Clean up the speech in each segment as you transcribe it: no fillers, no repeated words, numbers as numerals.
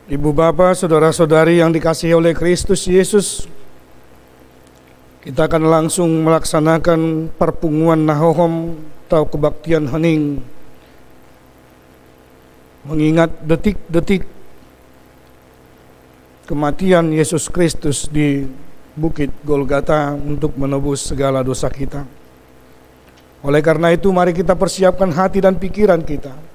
Ibu bapak, saudara-saudari yang dikasihi oleh Kristus Yesus, kita akan langsung melaksanakan perpunguan Nahohom atau kebaktian hening, mengingat detik-detik kematian Yesus Kristus di Bukit Golgota untuk menebus segala dosa kita. Oleh karena itu, mari kita persiapkan hati dan pikiran kita.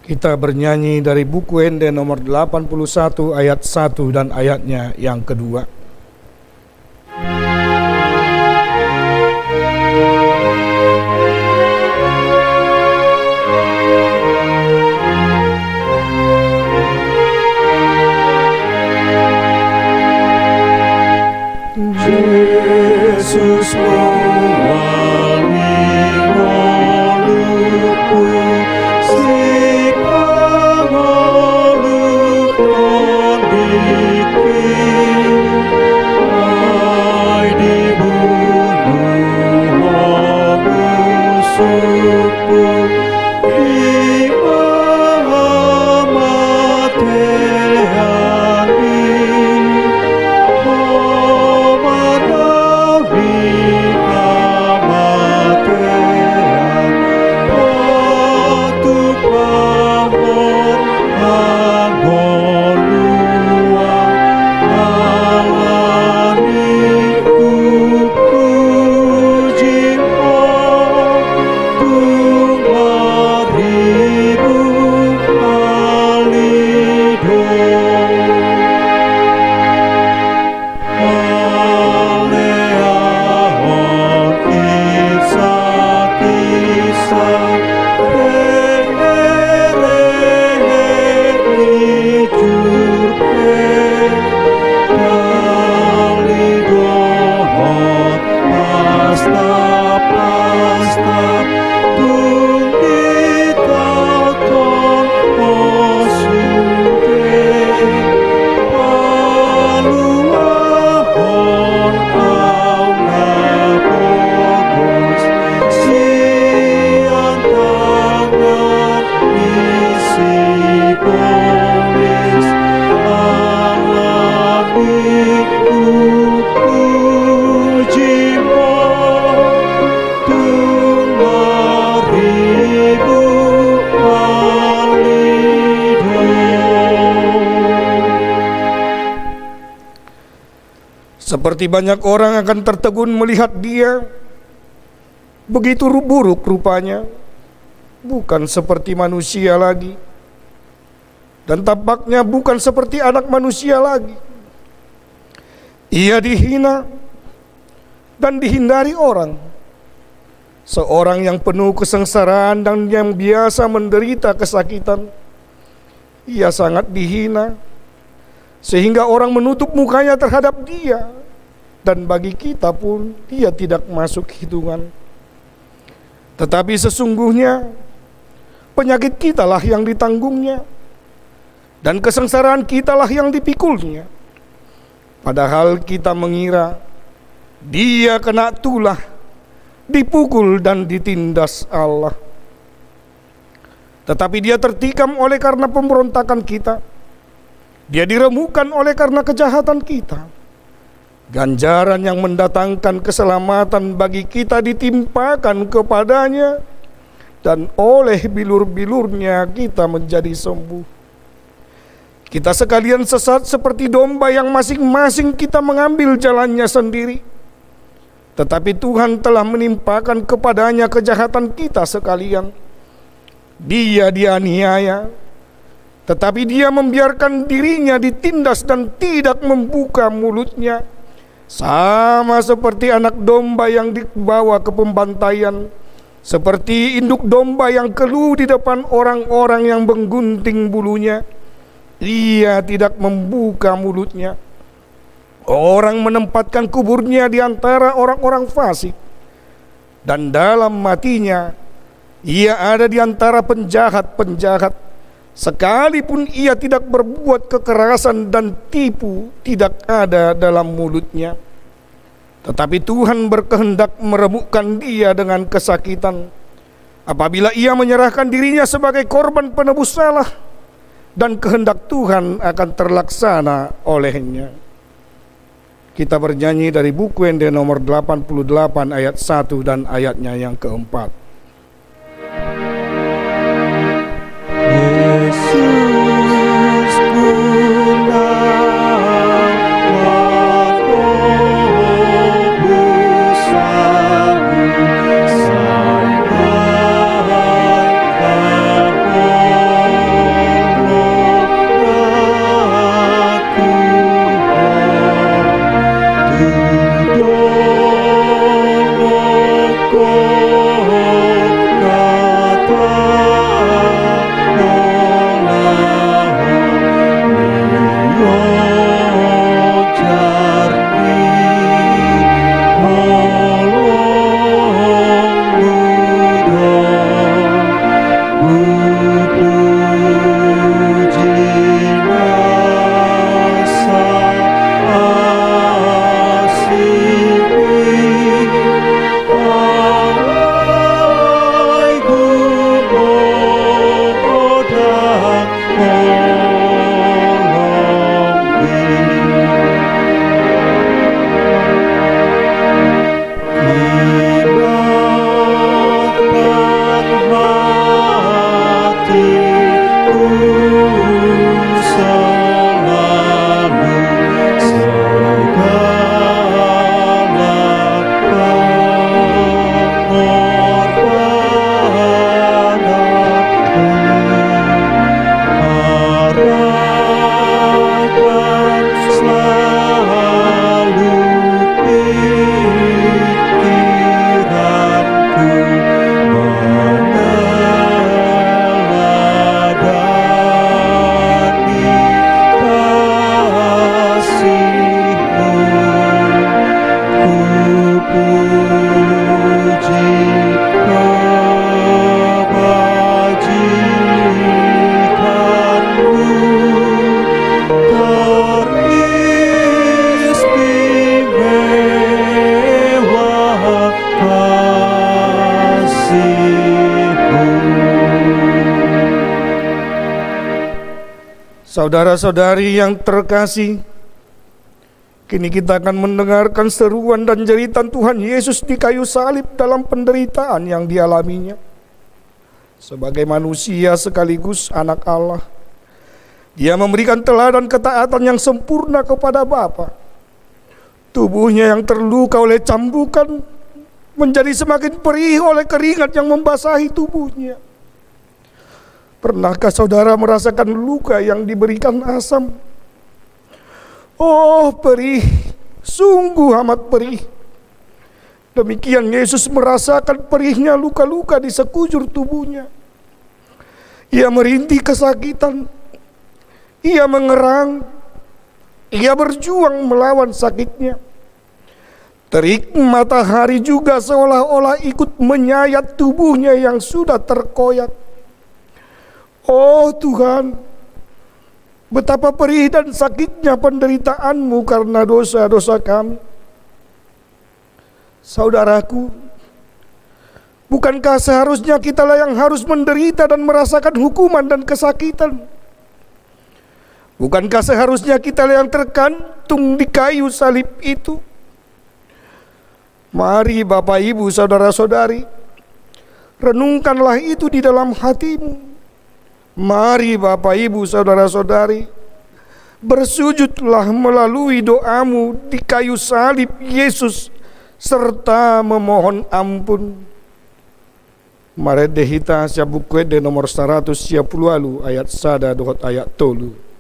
Kita bernyanyi dari buku Ende nomor 81 ayat 1 dan ayatnya yang kedua. Yesus Seperti banyak orang akan tertegun melihat dia, begitu buruk rupanya, bukan seperti manusia lagi, dan tampaknya bukan seperti anak manusia lagi. Ia dihina dan dihindari orang, seorang yang penuh kesengsaraan dan yang biasa menderita kesakitan. Ia sangat dihina, sehingga orang menutup mukanya terhadap dia. Dan bagi kita pun dia tidak masuk hitungan. Tetapi sesungguhnya penyakit kitalah yang ditanggungnya, dan kesengsaraan kitalah yang dipikulnya. Padahal kita mengira dia kena tulah, dipukul dan ditindas Allah. Tetapi dia tertikam oleh karena pemberontakan kita, dia diremukkan oleh karena kejahatan kita. Ganjaran yang mendatangkan keselamatan bagi kita ditimpakan kepadanya, dan oleh bilur-bilurnya kita menjadi sembuh. Kita sekalian sesat seperti domba yang masing-masing kita mengambil jalannya sendiri. Tetapi Tuhan telah menimpakan kepadanya kejahatan kita sekalian. Dia dianiaya, tetapi dia membiarkan dirinya ditindas dan tidak membuka mulutnya. Sama seperti anak domba yang dibawa ke pembantaian, seperti induk domba yang keluh di depan orang-orang yang menggunting bulunya, ia tidak membuka mulutnya. Orang menempatkan kuburnya di antara orang-orang fasik, dan dalam matinya ia ada di antara penjahat-penjahat. Sekalipun ia tidak berbuat kekerasan dan tipu tidak ada dalam mulutnya. Tetapi Tuhan berkehendak meremukkan dia dengan kesakitan. Apabila ia menyerahkan dirinya sebagai korban penebus salah, dan kehendak Tuhan akan terlaksana olehnya. Kita bernyanyi dari buku ND nomor 88 ayat 1 dan ayatnya yang keempat. Saudara-saudari yang terkasih, kini kita akan mendengarkan seruan dan jeritan Tuhan Yesus di kayu salib dalam penderitaan yang dialaminya. Sebagai manusia sekaligus anak Allah, Dia memberikan teladan ketaatan yang sempurna kepada Bapa. Tubuhnya yang terluka oleh cambukan menjadi semakin perih oleh keringat yang membasahi tubuhnya. Pernahkah saudara merasakan luka yang diberikan asam? Oh, perih, sungguh amat perih. Demikian Yesus merasakan perihnya luka-luka di sekujur tubuhnya. Ia merintih kesakitan, ia mengerang, ia berjuang melawan sakitnya. Terik matahari juga seolah-olah ikut menyayat tubuhnya yang sudah terkoyak. Oh Tuhan, betapa perih dan sakitnya penderitaanmu karena dosa-dosa kami. Saudaraku, bukankah seharusnya kitalah yang harus menderita dan merasakan hukuman dan kesakitan? Bukankah seharusnya kitalah yang tergantung di kayu salib itu? Mari Bapak Ibu saudara-saudari, renungkanlah itu di dalam hatimu. Mari Bapak Ibu saudara-saudari, bersujudlah melalui doamu di kayu salib Yesus serta memohon ampun. Mari dehita buku de nomor 100 lalu ayat sada dohot ayat tolu.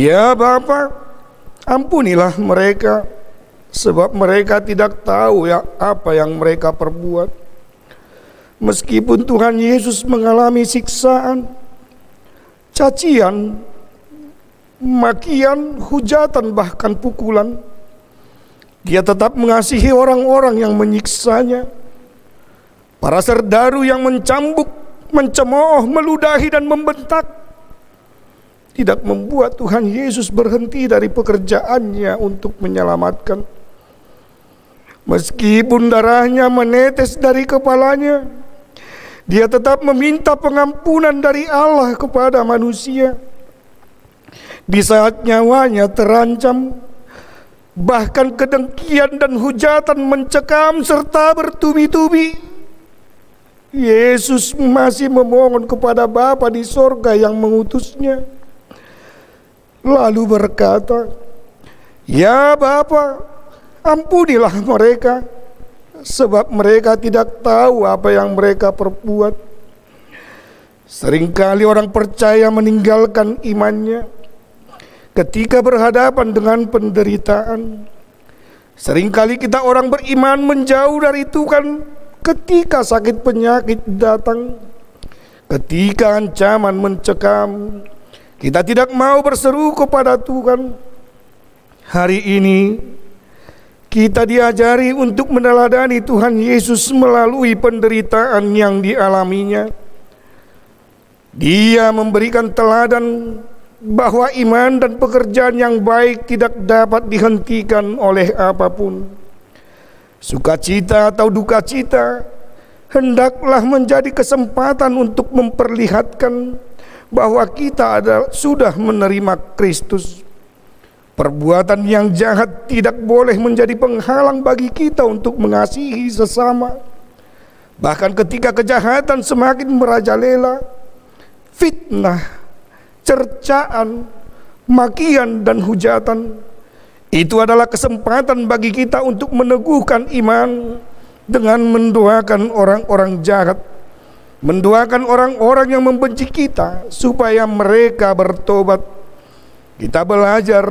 Ya Bapa, ampunilah mereka, sebab mereka tidak tahu ya apa yang mereka perbuat. Meskipun Tuhan Yesus mengalami siksaan, cacian, makian, hujatan, bahkan pukulan, Dia tetap mengasihi orang-orang yang menyiksanya. Para serdaru yang mencambuk, mencemooh, meludahi dan membentak tidak membuat Tuhan Yesus berhenti dari pekerjaannya untuk menyelamatkan. Meskipun darahnya menetes dari kepalanya, Dia tetap meminta pengampunan dari Allah kepada manusia. Di saat nyawanya terancam, bahkan kedengkian dan hujatan mencekam serta bertubi-tubi, Yesus masih memohon kepada Bapa di sorga yang mengutusnya, lalu berkata, "Ya Bapa, ampunilah mereka, sebab mereka tidak tahu apa yang mereka perbuat." Seringkali orang percaya meninggalkan imannya ketika berhadapan dengan penderitaan. Seringkali kita orang beriman menjauh dari Tuhan ketika sakit penyakit datang, ketika ancaman mencekam. Kita tidak mau berseru kepada Tuhan. Hari ini kita diajari untuk meneladani Tuhan Yesus melalui penderitaan yang dialaminya. Dia memberikan teladan bahwa iman dan pekerjaan yang baik tidak dapat dihentikan oleh apapun. Sukacita atau duka cita hendaklah menjadi kesempatan untuk memperlihatkan bahwa kita sudah menerima Kristus. Perbuatan yang jahat tidak boleh menjadi penghalang bagi kita untuk mengasihi sesama. Bahkan ketika kejahatan semakin merajalela, fitnah, cercaan, makian dan hujatan, itu adalah kesempatan bagi kita untuk meneguhkan iman dengan mendoakan orang-orang jahat, mendoakan orang-orang yang membenci kita supaya mereka bertobat. Kita belajar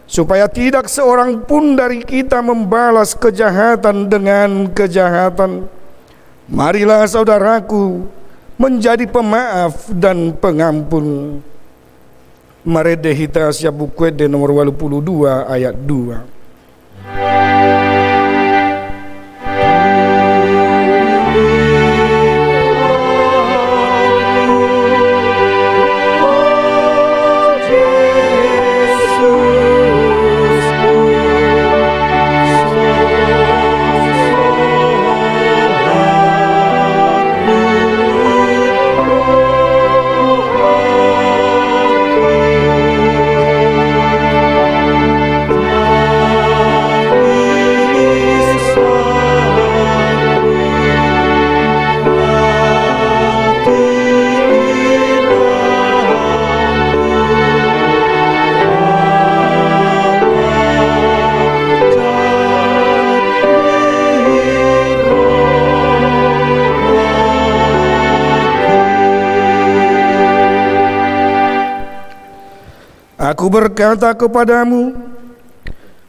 supaya tidak seorang pun dari kita membalas kejahatan dengan kejahatan. Marilah saudaraku menjadi pemaaf dan pengampun. Mari kita siap buku de nomor 82 ayat 2. Aku berkata kepadamu,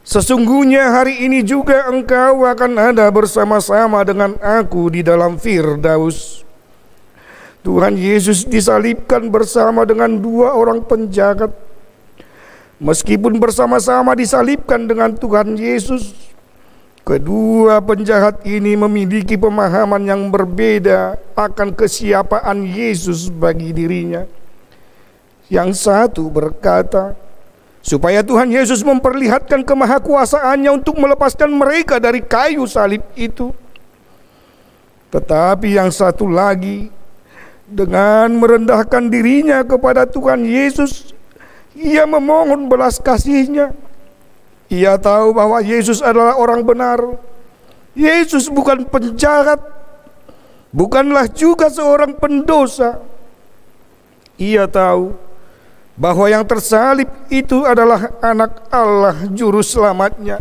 sesungguhnya hari ini juga engkau akan ada bersama-sama dengan aku di dalam Firdaus. Tuhan Yesus disalibkan bersama dengan dua orang penjahat. Meskipun bersama-sama disalibkan dengan Tuhan Yesus, kedua penjahat ini memiliki pemahaman yang berbeda akan kesiapaan Yesus bagi dirinya. Yang satu berkata, supaya Tuhan Yesus memperlihatkan kemahakuasaannya untuk melepaskan mereka dari kayu salib itu. Tetapi yang satu lagi, dengan merendahkan dirinya kepada Tuhan Yesus, ia memohon belas kasihnya. Ia tahu bahwa Yesus adalah orang benar. Yesus bukan penjahat, bukanlah juga seorang pendosa. Ia tahu bahwa yang tersalib itu adalah anak Allah juru selamatnya.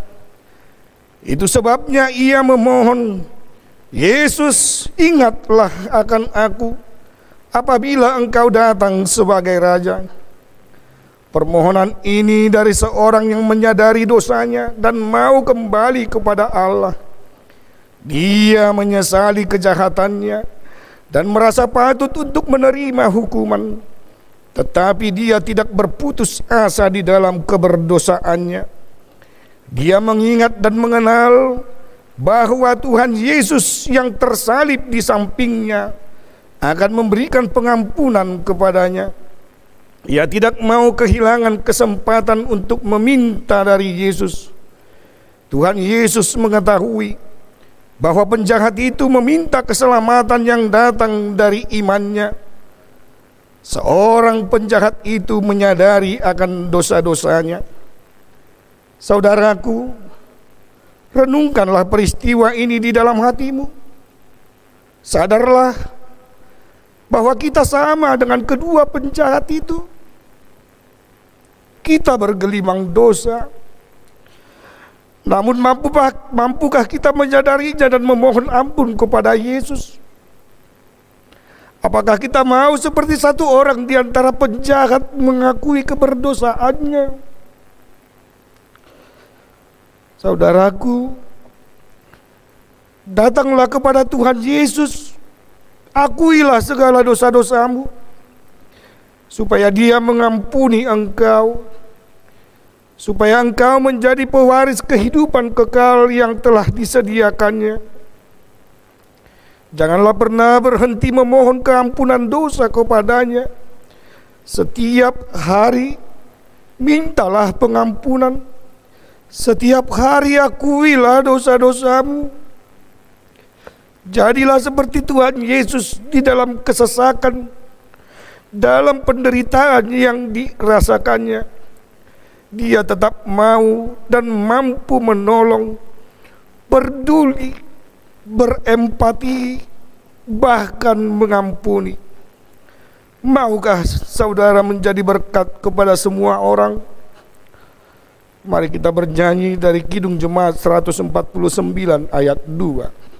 Itu sebabnya ia memohon, Yesus, ingatlah akan aku apabila engkau datang sebagai raja. Permohonan ini dari seorang yang menyadari dosanya dan mau kembali kepada Allah. Dia menyesali kejahatannya dan merasa patut untuk menerima hukuman, tetapi dia tidak berputus asa di dalam keberdosaannya. Dia mengingat dan mengenal bahwa Tuhan Yesus yang tersalib di sampingnya akan memberikan pengampunan kepadanya. Ia tidak mau kehilangan kesempatan untuk meminta dari Yesus. Tuhan Yesus mengetahui bahwa penjahat itu meminta keselamatan yang datang dari imannya. Seorang penjahat itu menyadari akan dosa-dosanya. Saudaraku, renungkanlah peristiwa ini di dalam hatimu. Sadarlah bahwa kita sama dengan kedua penjahat itu. Kita bergelimang dosa. Namun mampukah kita menyadarinya dan memohon ampun kepada Yesus? Apakah kita mau seperti satu orang di antara penjahat mengakui keberdosaannya? Saudaraku, datanglah kepada Tuhan Yesus, akuilah segala dosa-dosamu, supaya Dia mengampuni engkau, supaya engkau menjadi pewaris kehidupan kekal yang telah disediakannya. Janganlah pernah berhenti memohon keampunan dosa kepadanya. Setiap hari mintalah pengampunan. Setiap hari akuilah dosa-dosamu. Jadilah seperti Tuhan Yesus di dalam kesesakan, dalam penderitaan yang dirasakannya. Dia tetap mau dan mampu menolong, peduli, berempati, bahkan mengampuni. Maukah saudara menjadi berkat kepada semua orang? Mari kita bernyanyi dari Kidung Jemaat 149 ayat 2.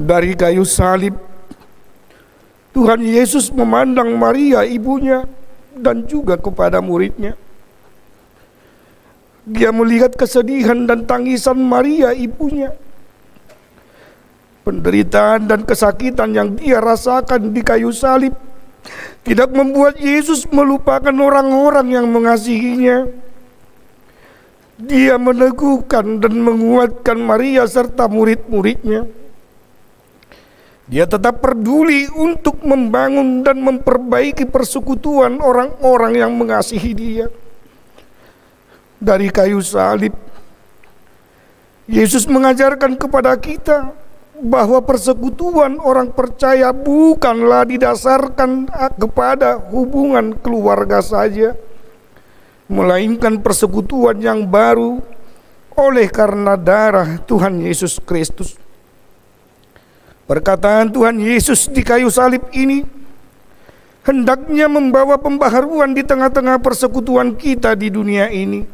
Dari kayu salib, Tuhan Yesus memandang Maria ibunya dan juga kepada muridnya. Dia melihat kesedihan dan tangisan Maria ibunya. Penderitaan dan kesakitan yang dia rasakan di kayu salib tidak membuat Yesus melupakan orang-orang yang mengasihinya. Dia meneguhkan dan menguatkan Maria serta murid-muridnya. Dia tetap peduli untuk membangun dan memperbaiki persekutuan orang-orang yang mengasihi Dia. Dari kayu salib, Yesus mengajarkan kepada kita bahwa persekutuan orang percaya bukanlah didasarkan kepada hubungan keluarga saja, melainkan persekutuan yang baru oleh karena darah Tuhan Yesus Kristus. Perkataan Tuhan Yesus di kayu salib ini hendaknya membawa pembaharuan di tengah-tengah persekutuan kita di dunia ini,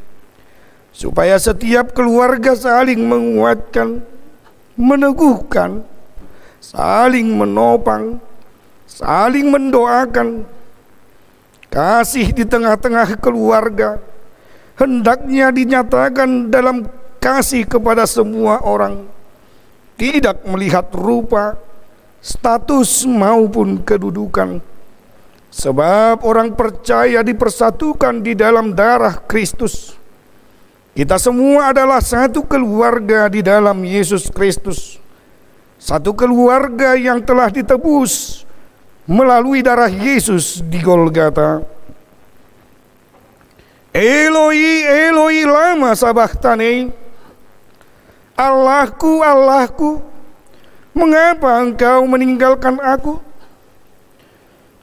supaya setiap keluarga saling menguatkan, meneguhkan, saling menopang, saling mendoakan. Kasih di tengah-tengah keluarga hendaknya dinyatakan dalam kasih kepada semua orang, tidak melihat rupa, status maupun kedudukan. Sebab orang percaya dipersatukan di dalam darah Kristus. Kita semua adalah satu keluarga di dalam Yesus Kristus. Satu keluarga yang telah ditebus melalui darah Yesus di Golgota. Eloi, Eloi, lama sabachthani. Allahku, Allahku, mengapa engkau meninggalkan aku?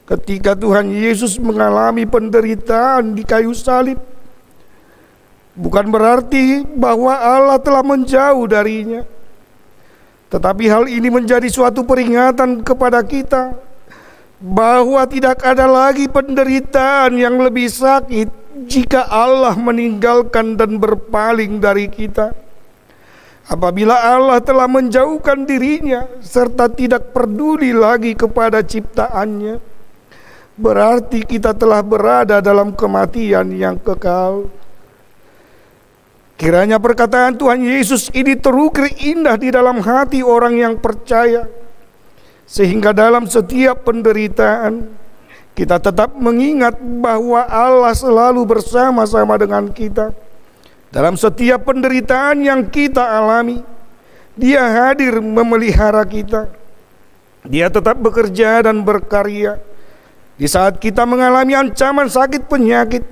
Ketika Tuhan Yesus mengalami penderitaan di kayu salib, bukan berarti bahwa Allah telah menjauh darinya, tetapi hal ini menjadi suatu peringatan kepada kita bahwa tidak ada lagi penderitaan yang lebih sakit jika Allah meninggalkan dan berpaling dari kita. Apabila Allah telah menjauhkan dirinya serta tidak peduli lagi kepada ciptaannya, berarti kita telah berada dalam kematian yang kekal. Kiranya perkataan Tuhan Yesus ini terukir indah di dalam hati orang yang percaya, sehingga dalam setiap penderitaan kita tetap mengingat bahwa Allah selalu bersama-sama dengan kita. Dalam setiap penderitaan yang kita alami, Dia hadir memelihara kita. Dia tetap bekerja dan berkarya. Di saat kita mengalami ancaman sakit penyakit,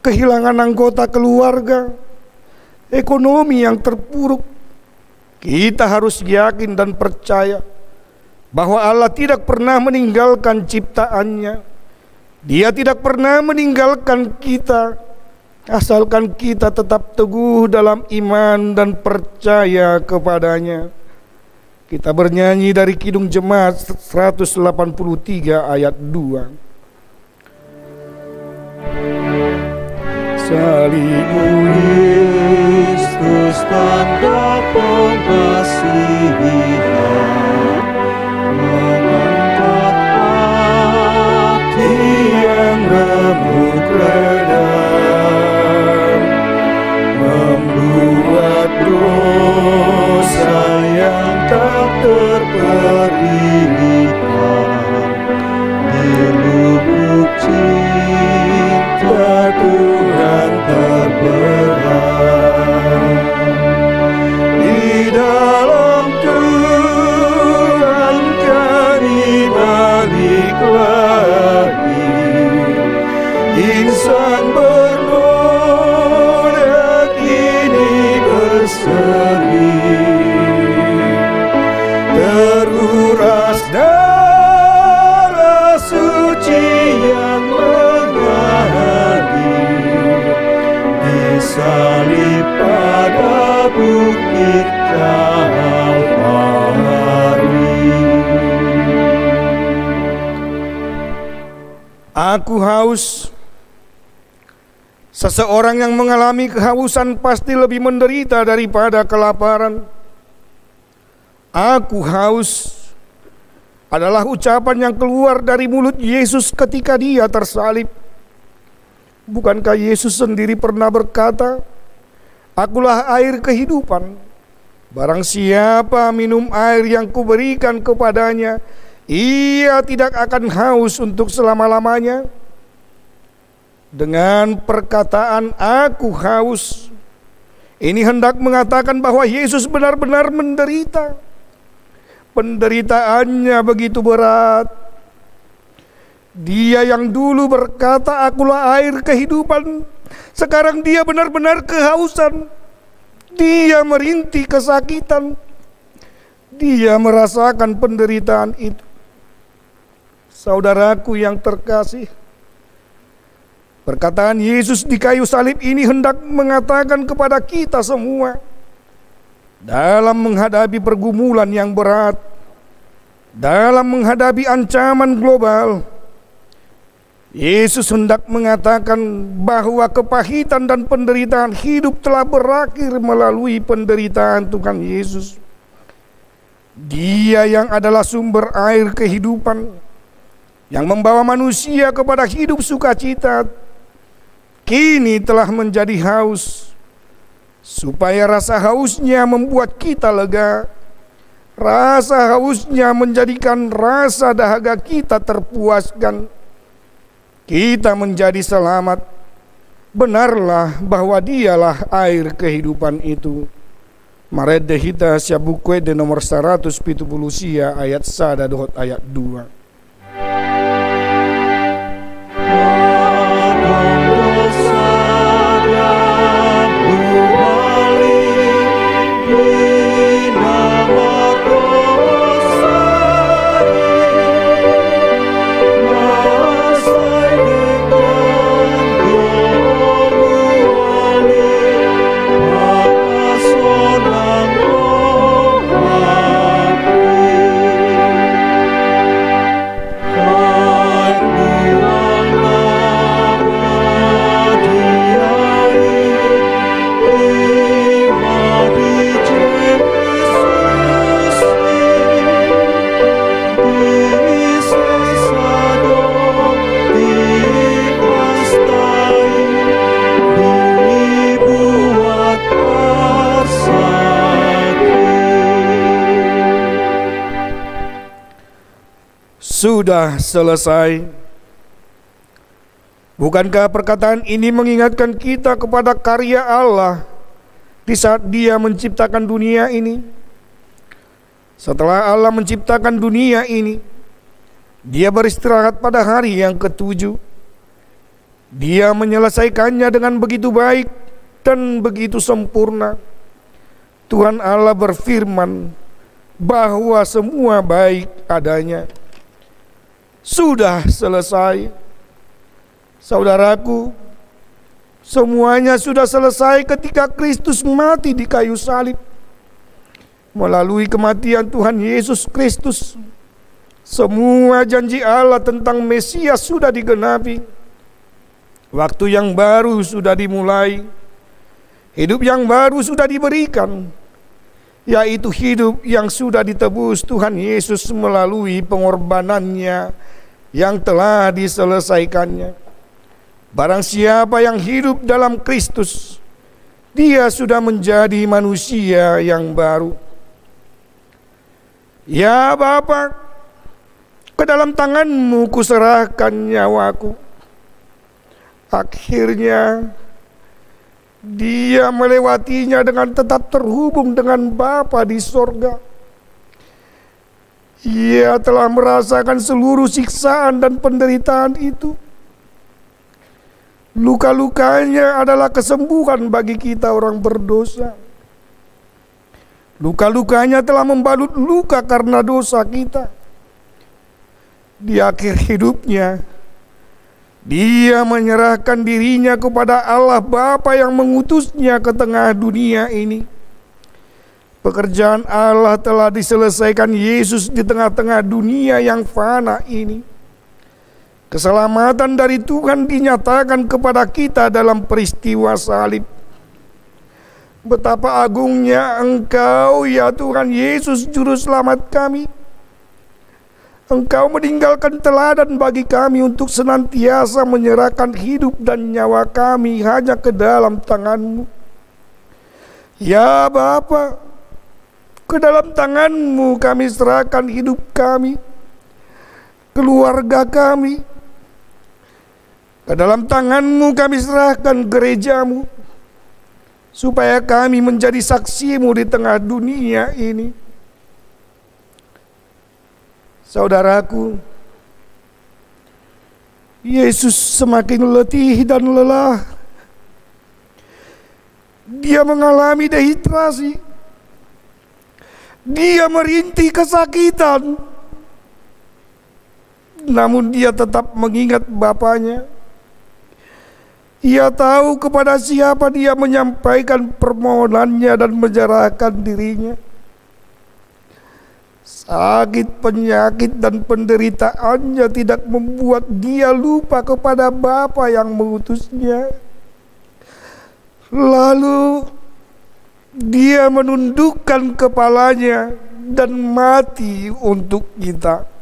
kehilangan anggota keluarga, ekonomi yang terpuruk, kita harus yakin dan percaya bahwa Allah tidak pernah meninggalkan ciptaannya. Dia tidak pernah meninggalkan kita, asalkan kita tetap teguh dalam iman dan percaya kepadanya. Kita bernyanyi dari Kidung Jemaat 183 ayat 2. Salibmu Kristus tanda pengasihan, mengangkat hati yang remuk redam, membuat dosa yang tak terperingan di lubuk cinta Tuhan terberang. Di dalam Tuhan kami balik lagi, insan bernoda kini berseri, teruras darah suci yang mengalir, disalib pada bukit Kalvari. Aku haus. Seseorang yang mengalami kehausan pasti lebih menderita daripada kelaparan. Aku haus adalah ucapan yang keluar dari mulut Yesus ketika Dia tersalib. Bukankah Yesus sendiri pernah berkata, "Akulah air kehidupan. Barang siapa minum air yang kuberikan kepadanya, ia tidak akan haus untuk selama-lamanya." Dengan perkataan "aku haus", ini hendak mengatakan bahwa Yesus benar-benar menderita. Penderitaannya begitu berat. Dia yang dulu berkata "akulah air kehidupan", sekarang Dia benar-benar kehausan. Dia merintih kesakitan. Dia merasakan penderitaan itu. Saudaraku yang terkasih, perkataan Yesus di kayu salib ini hendak mengatakan kepada kita semua, dalam menghadapi pergumulan yang berat, dalam menghadapi ancaman global, Yesus hendak mengatakan bahwa kepahitan dan penderitaan hidup telah berakhir melalui penderitaan Tuhan Yesus. Dia yang adalah sumber air kehidupan, yang membawa manusia kepada hidup sukacita, kini telah menjadi haus, supaya rasa hausnya membuat kita lega. Rasa hausnya menjadikan rasa dahaga kita terpuaskan. Kita menjadi selamat. Benarlah bahwa dialah air kehidupan itu. Maret dehita siabukwe de nomor 170 sia ayat 1 dohot ayat 2. Sudah selesai. Bukankah perkataan ini mengingatkan kita kepada karya Allah di saat Dia menciptakan dunia ini? Setelah Allah menciptakan dunia ini, Dia beristirahat pada hari yang ke-7. Dia menyelesaikannya dengan begitu baik dan begitu sempurna. Tuhan Allah berfirman bahwa semua baik adanya. Sudah selesai. Saudaraku, semuanya sudah selesai ketika Kristus mati di kayu salib. Melalui kematian Tuhan Yesus Kristus, semua janji Allah tentang Mesias sudah digenapi. Waktu yang baru sudah dimulai. Hidup yang baru sudah diberikan, yaitu hidup yang sudah ditebus Tuhan Yesus melalui pengorbanannya yang telah diselesaikannya. Barang siapa yang hidup dalam Kristus, dia sudah menjadi manusia yang baru. Ya Bapa, ke dalam tangan-Mu kuserahkan nyawaku. Akhirnya dia melewatinya dengan tetap terhubung dengan Bapa di sorga. Ia telah merasakan seluruh siksaan dan penderitaan itu. Luka-lukanya adalah kesembuhan bagi kita orang berdosa. Luka-lukanya telah membalut luka karena dosa kita. Di akhir hidupnya, Dia menyerahkan dirinya kepada Allah Bapa yang mengutusnya ke tengah dunia ini. Pekerjaan Allah telah diselesaikan Yesus di tengah-tengah dunia yang fana ini. Keselamatan dari Tuhan dinyatakan kepada kita dalam peristiwa salib. Betapa agungnya Engkau ya Tuhan Yesus Juru Selamat kami. Engkau meninggalkan teladan bagi kami untuk senantiasa menyerahkan hidup dan nyawa kami hanya ke dalam tangan-Mu. Ya Bapa, ke dalam tangan-Mu kami serahkan hidup kami, keluarga kami. Ke dalam tangan-Mu kami serahkan gereja-Mu, supaya kami menjadi saksi-Mu di tengah dunia ini. Saudaraku, Yesus semakin letih dan lelah. Dia mengalami dehidrasi. Dia merintih kesakitan. Namun dia tetap mengingat Bapanya. Ia tahu kepada siapa dia menyampaikan permohonannya dan menyerahkan dirinya. Sakit, penyakit, dan penderitaannya tidak membuat dia lupa kepada Bapa yang mengutusnya. Lalu dia menundukkan kepalanya dan mati untuk kita.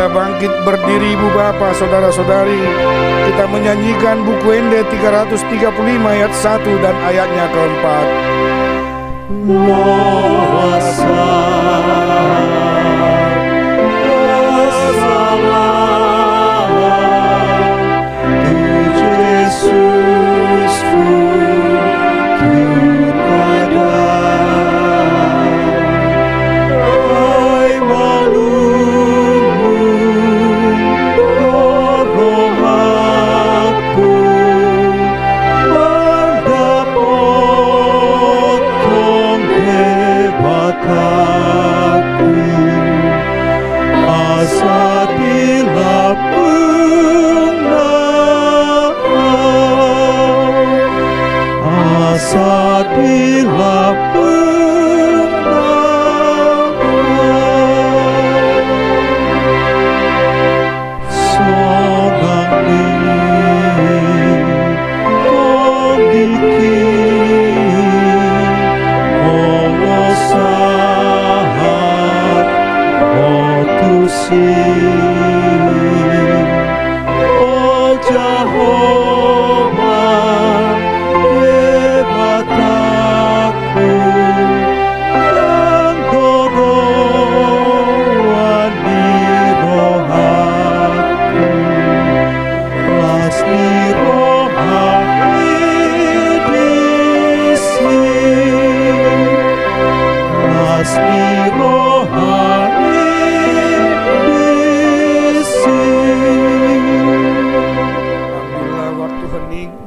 Bangkit berdiri Ibu Bapak, saudara-saudari. Kita menyanyikan buku Ende 335 ayat 1 dan ayatnya keempat.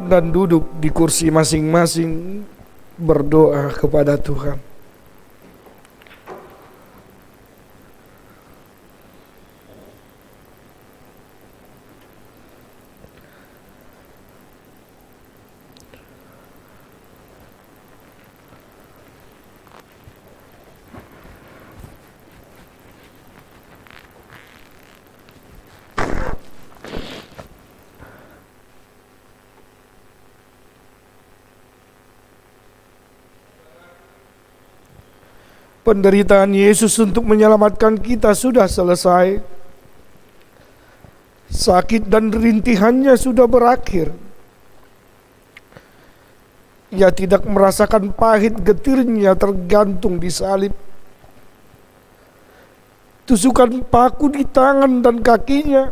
Dan duduk di kursi masing-masing, berdoa kepada Tuhan. Penderitaan Yesus untuk menyelamatkan kita sudah selesai. Sakit dan rintihannya sudah berakhir. Ia tidak merasakan pahit getirnya tergantung di salib. Tusukan paku di tangan dan kakinya,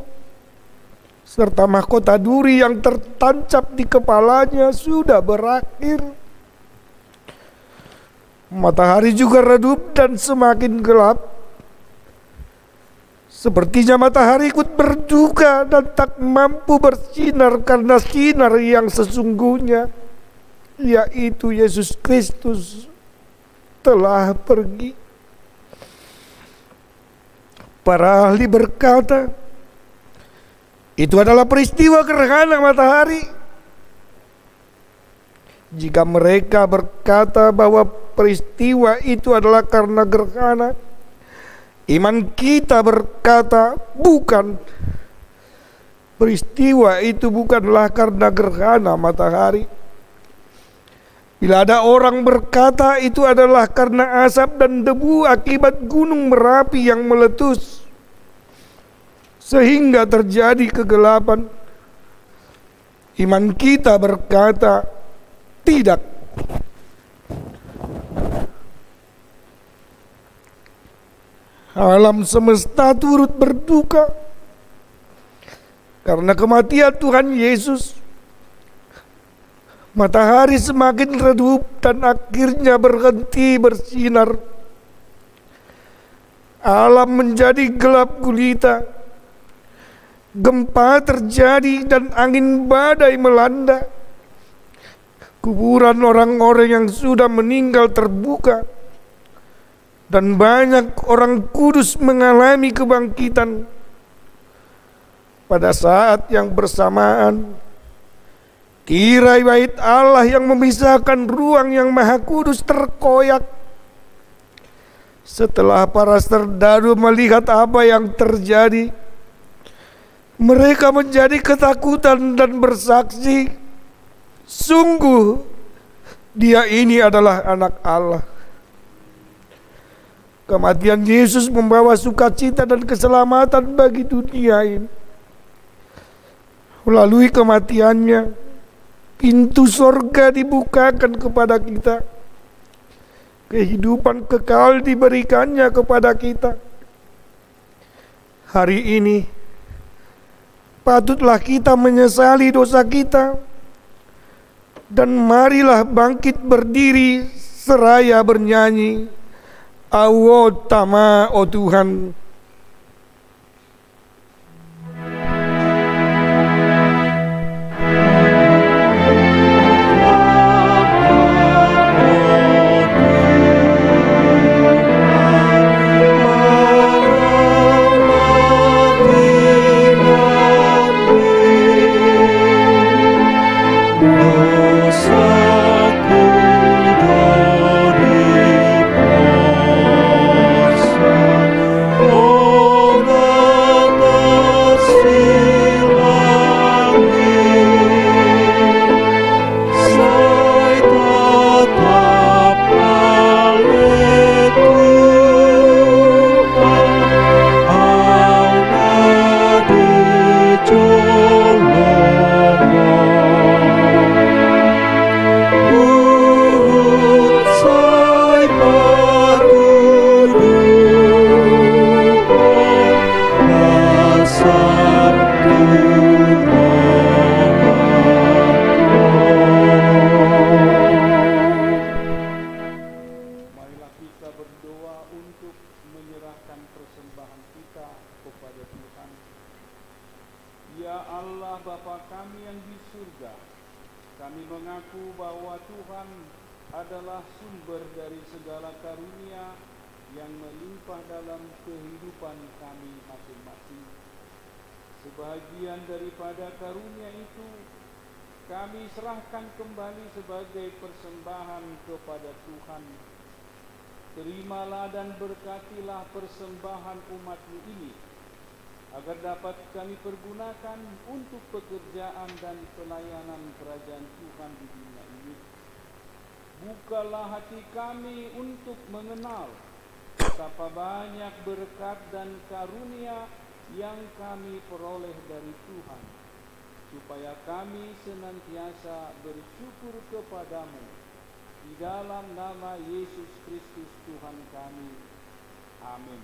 serta mahkota duri yang tertancap di kepalanya sudah berakhir. Matahari juga redup dan semakin gelap. Sepertinya matahari ikut berduka dan tak mampu bersinar karena sinar yang sesungguhnya, yaitu Yesus Kristus, telah pergi. Para ahli berkata, itu adalah peristiwa gerhana matahari. Jika mereka berkata bahwa peristiwa itu adalah karena gerhana, iman kita berkata bukan. Peristiwa itu bukanlah karena gerhana matahari. Bila ada orang berkata itu adalah karena asap dan debu akibat gunung Merapi yang meletus sehingga terjadi kegelapan, iman kita berkata tidak. Alam semesta turut berduka karena kematian Tuhan Yesus. Matahari semakin redup dan akhirnya berhenti bersinar. Alam menjadi gelap gulita. Gempa terjadi dan angin badai melanda. Kuburan orang-orang yang sudah meninggal terbuka. Dan banyak orang kudus mengalami kebangkitan. Pada saat yang bersamaan, tirai bait Allah yang memisahkan ruang yang maha kudus terkoyak. Setelah para serdadu melihat apa yang terjadi, mereka menjadi ketakutan dan bersaksi, sungguh dia ini adalah anak Allah. Kematian Yesus membawa sukacita dan keselamatan bagi dunia ini. Melalui kematiannya, pintu sorga dibukakan kepada kita. Kehidupan kekal diberikannya kepada kita. Hari ini, patutlah kita menyesali dosa kita. Dan marilah bangkit berdiri seraya bernyanyi, Awot Tama, oh Tuhan. Sebagian daripada karunia itu kami serahkan kembali sebagai persembahan kepada Tuhan. Terimalah dan berkatilah persembahan umat-Mu ini, agar dapat kami pergunakan untuk pekerjaan dan pelayanan kerajaan Tuhan di dunia ini. Bukalah hati kami untuk mengenal betapa banyak berkat dan karunia yang kami peroleh dari Tuhan, supaya kami senantiasa bersyukur kepadamu di dalam nama Yesus Kristus Tuhan kami. Amin.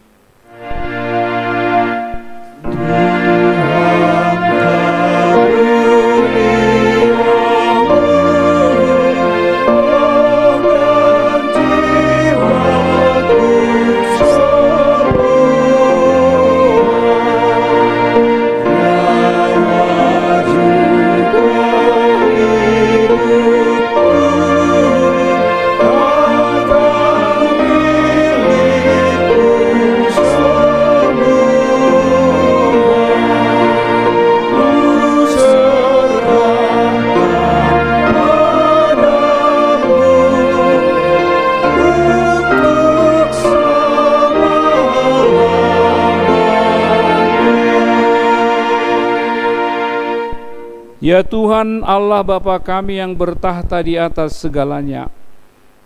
Ya Tuhan Allah Bapa kami yang bertahta di atas segalanya,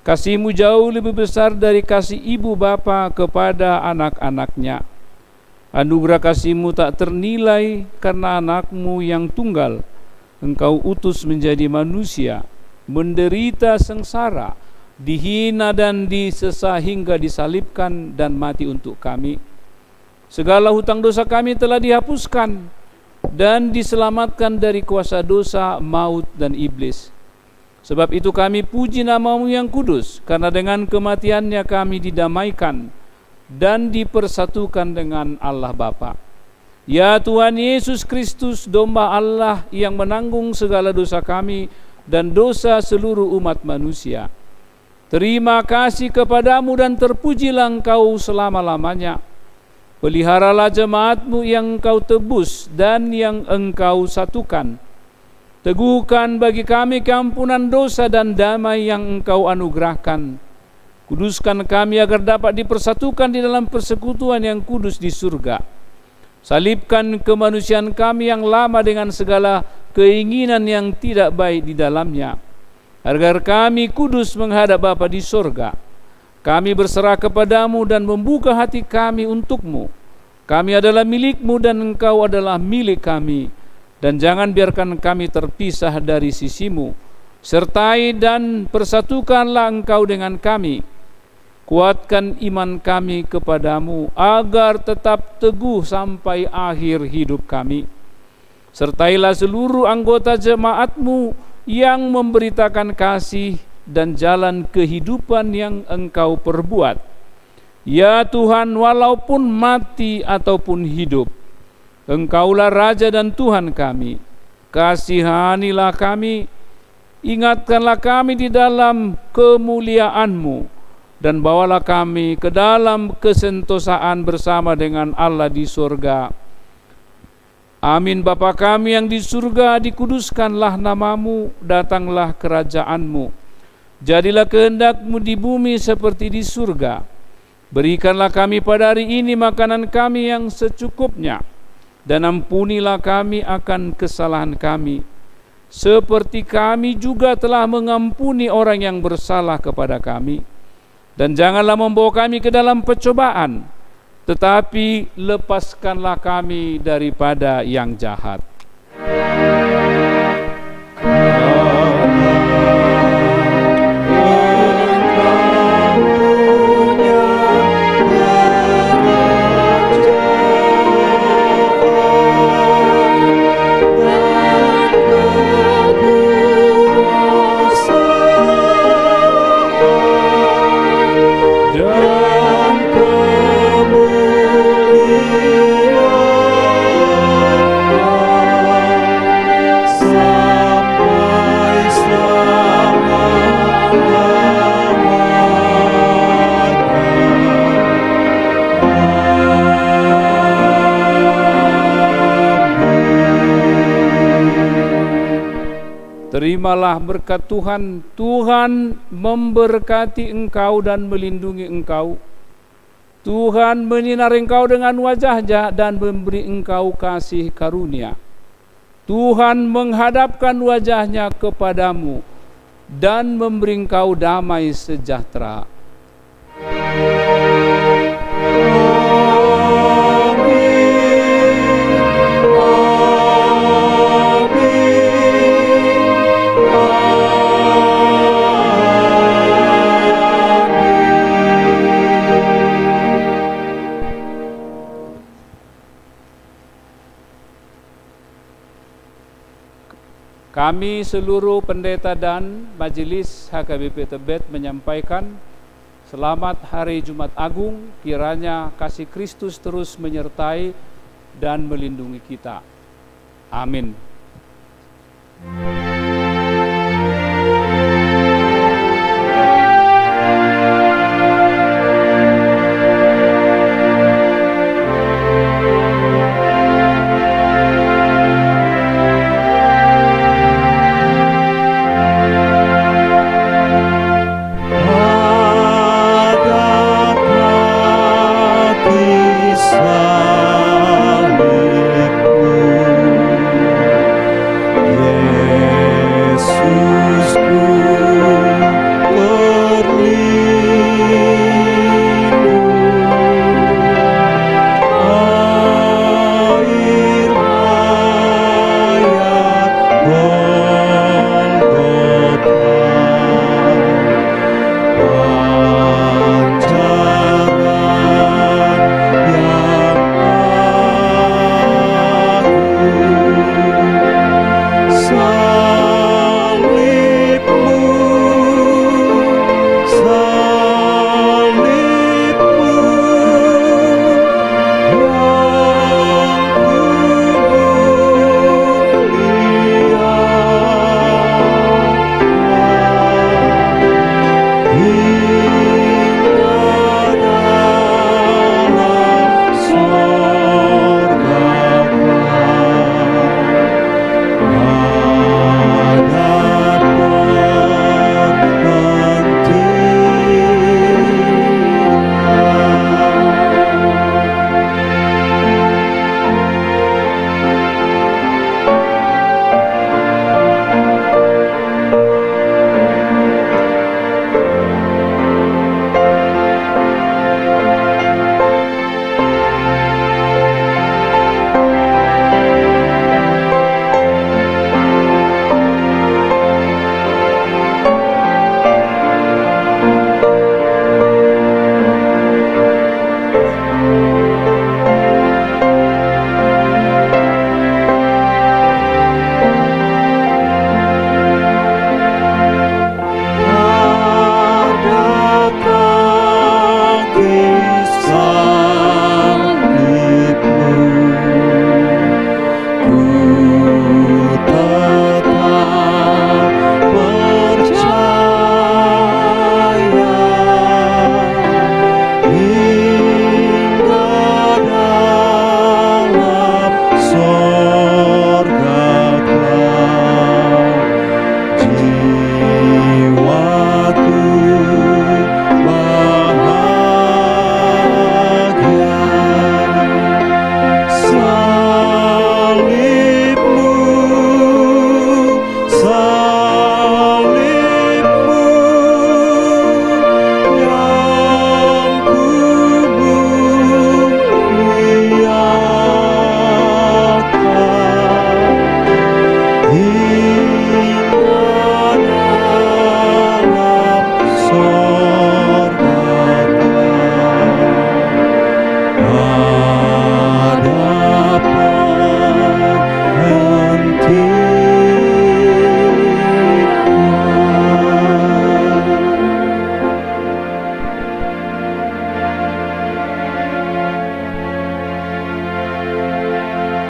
kasih-Mu jauh lebih besar dari kasih ibu bapa kepada anak-anaknya. Anugerah kasih-Mu tak ternilai karena anak-Mu yang tunggal Engkau utus menjadi manusia, menderita sengsara, dihina dan disesah hingga disalibkan dan mati untuk kami. Segala hutang dosa kami telah dihapuskan dan diselamatkan dari kuasa dosa, maut, dan iblis. Sebab itu kami puji nama-Mu yang kudus, karena dengan kematian-Nya kami didamaikan dan dipersatukan dengan Allah Bapa. Ya Tuhan Yesus Kristus, domba Allah yang menanggung segala dosa kami dan dosa seluruh umat manusia. Terima kasih kepadamu dan terpujilah Engkau selama-lamanya. Peliharalah jemaat-Mu yang Engkau tebus dan yang Engkau satukan. Teguhkan bagi kami keampunan dosa dan damai yang Engkau anugerahkan. Kuduskan kami agar dapat dipersatukan di dalam persekutuan yang kudus di surga. Salibkan kemanusiaan kami yang lama dengan segala keinginan yang tidak baik di dalamnya, agar kami kudus menghadap Bapa di surga. Kami berserah kepadamu dan membuka hati kami untuk-Mu. Kami adalah milik-Mu dan Engkau adalah milik kami. Dan jangan biarkan kami terpisah dari sisi-Mu. Sertai dan persatukanlah Engkau dengan kami. Kuatkan iman kami kepadamu agar tetap teguh sampai akhir hidup kami. Sertailah seluruh anggota jemaat-Mu yang memberitakan kasih dan jalan kehidupan yang Engkau perbuat. Ya Tuhan, walaupun mati ataupun hidup, Engkaulah Raja dan Tuhan kami. Kasihanilah kami, ingatkanlah kami di dalam kemuliaan-Mu, dan bawalah kami ke dalam kesentosaan bersama dengan Allah di surga. Amin. Bapa kami yang di surga, dikuduskanlah nama-Mu, datanglah kerajaan-Mu. Jadilah kehendak-Mu di bumi seperti di surga. Berikanlah kami pada hari ini makanan kami yang secukupnya, dan ampunilah kami akan kesalahan kami, seperti kami juga telah mengampuni orang yang bersalah kepada kami. Dan janganlah membawa kami ke dalam percobaan, tetapi lepaskanlah kami daripada yang jahat. Terimalah berkat Tuhan. Tuhan memberkati engkau dan melindungi engkau. Tuhan menyinari engkau dengan wajah-Nya dan memberi engkau kasih karunia. Tuhan menghadapkan wajah-Nya kepadamu dan memberi engkau damai sejahtera. Kami seluruh pendeta dan majelis HKBP Tebet menyampaikan selamat Hari Jumat Agung, kiranya kasih Kristus terus menyertai dan melindungi kita. Amin.